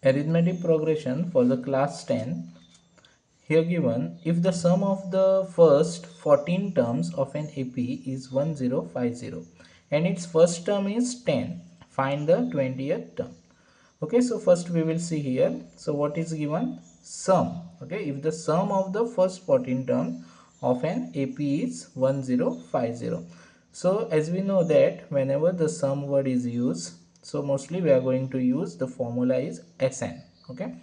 Arithmetic progression for the class 10. Here given, if the sum of the first 14 terms of an AP is 1050 and its first term is 10, find the 20th term. Okay, so first we will see here. So what is given? Sum. Okay, if the sum of the first 14 terms of an AP is 1050. So as we know that whenever the sum word is used, so mostly we are going to use the formula is SN. Okay,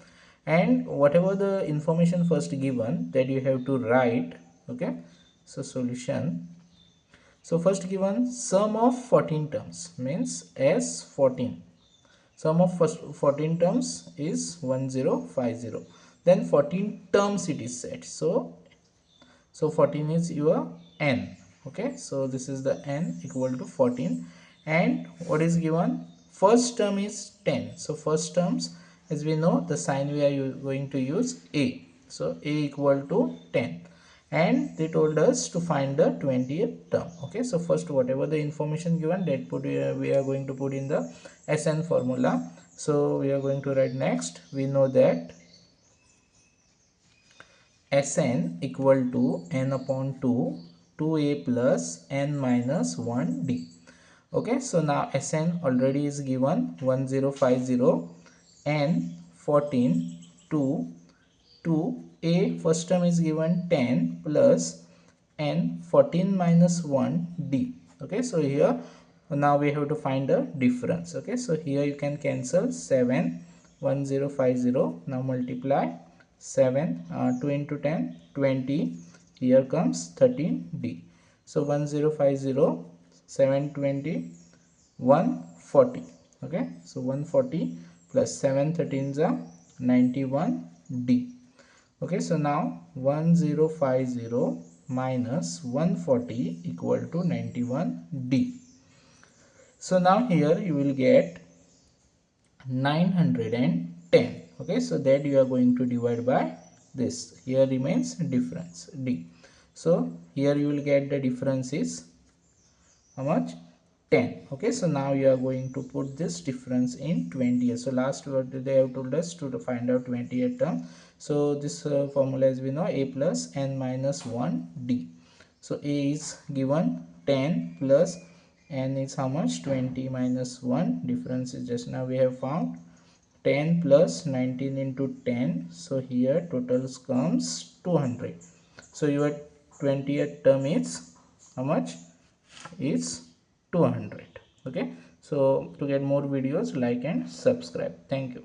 and whatever the information first given, that you have to write. Okay, so solution. So first given, sum of 14 terms means S14. Sum of first 14 terms is 1050. Then 14 terms it is said. So 14 is your n. Okay, so this is the n equal to 14. And what is given? First term is 10. So first terms, as we know, the sign we are going to use a. So a equal to 10. And they told us to find the 20th term. Okay, so first whatever the information given, that we are going to put in the SN formula. So we are going to write next. We know that Sn equal to n upon 2, 2a plus n minus 1d. Okay, so now Sn already is given 1050, n 14, 2, 2a first term is given 10 plus n 14 minus 1d. Okay, so here now we have to find the difference. Okay, so here you can cancel 7, 1050. Now multiply 7, 2 into 10, 20. Here comes 13d. So 1050, 720, 140. Okay, so 140 plus 7 13s are 91d. Okay, so now 1050 minus 140 equal to 91d. So now here you will get 910. Okay, so that you are going to divide by this. Here remains difference d. So here you will get the difference is how much? 10. Okay, so now you are going to put this difference in 20. So last word they have told us to find out 20th term. So this formula as we know, a plus n minus 1 d. So a is given 10 plus n is how much? 20 minus 1. Difference is just now we have found 10 plus 19 into 10. So here totals comes 200. So your 20th term is how much? Is 200. Okay, so to get more videos, like and subscribe. Thank you.